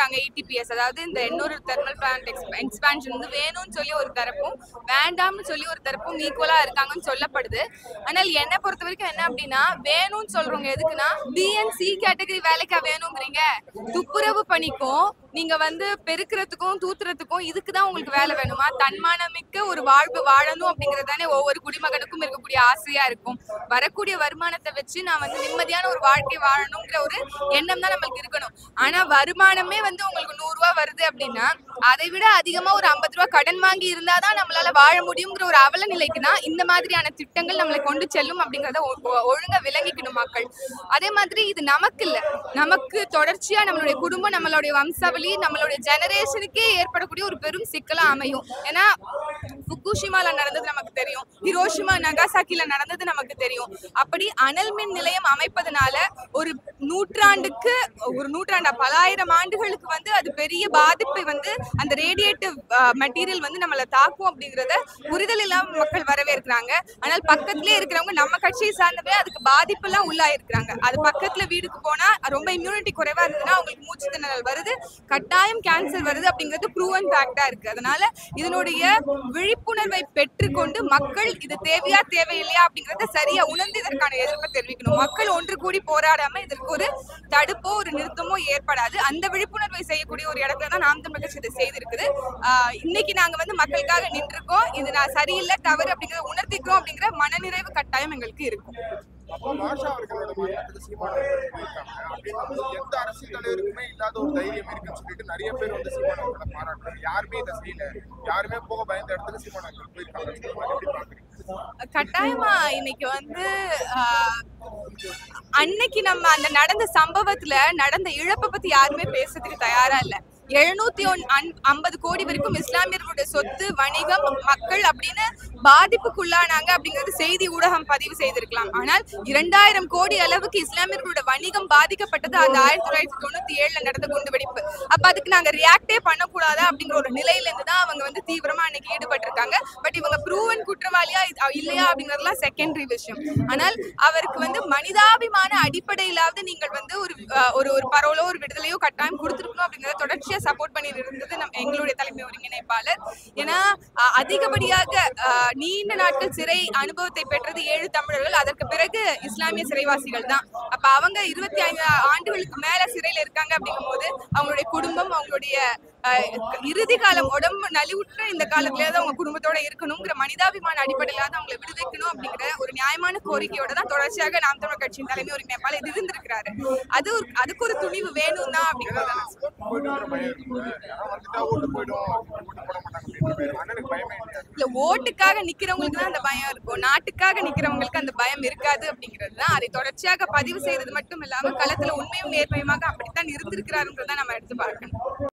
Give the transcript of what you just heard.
எதிர்க்கிறாங்க ETPS, அதாவது இந்த Ennore thermal plant expansion வந்து வேணும்னு சொல்லி ஒரு தரப்பும் வேண்டாம்னு சொல்லி ஒரு தரப்பும் ஈக்குவலா இருக்காங்கன்னு சொல்லப்படுது. ஆனால் என்னை பொறுத்த வரைக்கும் என்ன அப்படின்னா, வேணும்னு சொல்றவங்க எதுக்குன்னா BNC கேட்டகரி வேலைக்கா வேணுங்கிறீங்க? துப்புரவு பணிக்கும் நீங்க வந்து பெருக்கிறதுக்கும் தூத்துறதுக்கும் இதுக்குதான் உங்களுக்கு வேலை வேணுமா? தன்மானமிக்க ஒரு வாழ்வு வாழணும் அப்படிங்கிறது தானே ஒவ்வொரு குடிமகனுக்கும் இருக்கக்கூடிய ஆசையா இருக்கும். வரக்கூடிய வருமானத்தை வச்சு நான் வந்து நிம்மதியான ஒரு வாழ்க்கை வாழணுங்கிற ஒரு எண்ணம் தான் நம்மளுக்கு இருக்கணும். ஆனா வருமானமே வந்து உங்களுக்கு 100 ரூபாய் வருது அப்படின்னா அதை விட அதிகமா ஒரு 50 ரூபாய் கடன் வாங்கி இருந்தாதான் நம்மளால வாழ முடியுங்கிற ஒரு அவல நிலைக்கு தான் இந்த மாதிரியான திட்டங்கள் நம்மளை கொண்டு செல்லும் அப்படிங்கறத ஒழுங்கா விளங்கிக்கணும் மக்கள். அதே மாதிரி இது நமக்கு இல்ல, நமக்கு தொடர்ச்சியா நம்மளுடைய குடும்பம், நம்மளுடைய வம்சாவளி, நம்மளுடைய ஜெனரேஷனுக்கே ஏற்படக்கூடிய ஒரு பெரும் சிக்கலா அமையும். ஏன்னா ஃபுகுஷிமால நடந்தது நமக்கு தெரியும், ஹிரோஷிமா நகாசாக்கில நடந்தது நமக்கு தெரியும். அப்படி அனல் மின் நிலையம் அமைப்பதனால ஒரு நூற்றாண்டு பலாயிரம் ஆண்டுகளுக்கு வந்து அது பெரிய பாதிப்பை வந்து அந்த ரேடியேட்டிவ் மெட்டீரியல் வந்து நம்மள தாக்கும் அப்படிங்கறத புரிதல் இல்லாம மக்கள் வரவேற்கிறாங்க. ஆனால் பக்கத்திலே இருக்கிறவங்க நம்ம கட்சியை சார்ந்தவே அதுக்கு பாதிப்பு எல்லாம் உள்ளாயிருக்கிறாங்க. அது பக்கத்துல வீடுக்கு போனா ரொம்ப இம்யூனிட்டி குறைவா இருந்ததுன்னா அவங்களுக்கு மூச்சு திணறல் வருது, கட்டாயம் கேன்சர் வருது அப்படிங்கிறது ப்ரூவன் ஃபேக்டா இருக்கு. அதனால இதனுடைய விழிப்புணர்வை பெற்றுக்கொண்டு மக்கள் இது தேவையா தேவையில்லையா அப்படிங்கறத சரியா உணர்ந்து இதற்கான எதிர்ப்பை தெரிவிக்கணும். மக்கள் ஒன்று கூடி போராடாம இதற்கு ஒரு தடுப்போ ஒரு நிறுத்தமோ ஏற்படாது. அந்த விழிப்புணர்வை செய்யக்கூடிய ஒரு இடத்துல தான் நாம் தமிழர் கட்சி இதை செய்திருக்குது. இன்னைக்கு நாங்க வந்து மக்களுக்காக நின்றுருக்கோம். இது நான் சரியில்லை தவறு அப்படிங்கறத உணர்த்திக்கிறோம் அப்படிங்கிற மனநிறைவு கட்டாயம் எங்களுக்கு இருக்கும். பாஷா அவர்களோட மரணத்துக்கு சீமான் போயிருக்காங்க அப்படின்னு எந்த அரசியல் தலைவருக்குமே இல்லாத ஒரு தைரியம் இருக்குன்னு சொல்லிட்டு நிறைய பேர் வந்து சீமான் அவர்களை பாராட்டுறாங்க. யாருமே இதை செய்யல, யாருமே போக பயந்த இடத்துக்கு சீமான் அவர்கள் போயிருக்காங்க. கட்டாயமா இன்னைக்கு வந்து அன்னைக்கு நம்ம அந்த நடந்த சம்பவத்துல நடந்த இழப்பை பத்தி யாருமே பேசுறதுக்கு தயாரா இல்ல. 750 கோடி வரைக்கும் இஸ்லாமியர்களுடைய சொத்து, வணிகம், மக்கள் அப்படின்னு பாதிப்புக்குள்ளானாங்க அப்படிங்கிறது செய்தி ஊடகம் பதிவு செய்திருக்கலாம். ஆனால் 2000 கோடி அளவுக்கு இஸ்லாமியர்களுடைய வணிகம் பாதிக்கப்பட்டது அந்த 1997 நடந்த குண்டுவெடிப்பு. அப்ப அதுக்கு நாங்க ரியாக்டே பண்ணக்கூடாதா அப்படிங்கிற ஒரு நிலையில இருந்து தான் அவங்க வந்து தீவிரமா அன்னைக்கு ஈடுபட்டிருக்காங்க. பட் இவங்க ப்ரூவன் குற்றவாளியா இல்லையா அப்படிங்கறதுலாம் செகண்டரி விஷயம். ஆனால் அவருக்கு வந்து மனிதாபிமான அடிப்படையிலாவது நீங்கள் வந்து ஒரு பரவலோ ஒரு விடுதலையோ கட்டாயம் கொடுத்துருக்கணும் அப்படிங்கறத தொடர்ச்சியா சப்போர்ட் பண்ணி இருந்தது எங்களுடைய தலைமை ஒருங்கிணைப்பாளர். ஏன்னா அதிகப்படியாக நீண்ட நாட்கள் சிறை அனுபவத்தை பெற்றது 7 தமிழர்கள், அதற்கு பிறகு இஸ்லாமிய சிறைவாசிகள் தான். அப்ப அவங்க 25 ஆண்டுகளுக்கு மேல சிறையில இருக்காங்க அப்படிங்கும் போது அவங்களுடைய குடும்பம், அவங்களுடைய இறுதி காலம் உடம்பு நலிவுற்ற இந்த காலத்திலேயாவது அவங்க குடும்பத்தோட இருக்கணுங்கிற மனிதாபிமான அடிப்படையிலாவது அவங்களை விடுவிக்கணும் அப்படிங்கிற ஒரு நியாயமான கோரிக்கையோட தான் தொடர்ச்சியாக நாம் தமிழர் கட்சியின் தலைமை ஒருங்கிணைப்பாளர் இருந்திருக்கிறாரு. அதுக்கு ஒரு துணிவு வேணும் தான் அப்படிங்கிறது. இல்ல, ஓட்டுக்காக நிக்கிறவங்களுக்கு தான் அந்த பயம் இருக்கும், நாட்டுக்காக நிக்கிறவங்களுக்கு அந்த பயம் இருக்காது அப்படிங்கிறது தான். அதை தொடர்ச்சியாக பதிவு செய்தது மட்டும் இல்லாம களத்துல உண்மையும் நேர்மையுமாக அப்படித்தான் இருந்திருக்கிறாருன்றதை நம்ம எடுத்து பார்க்கணும்.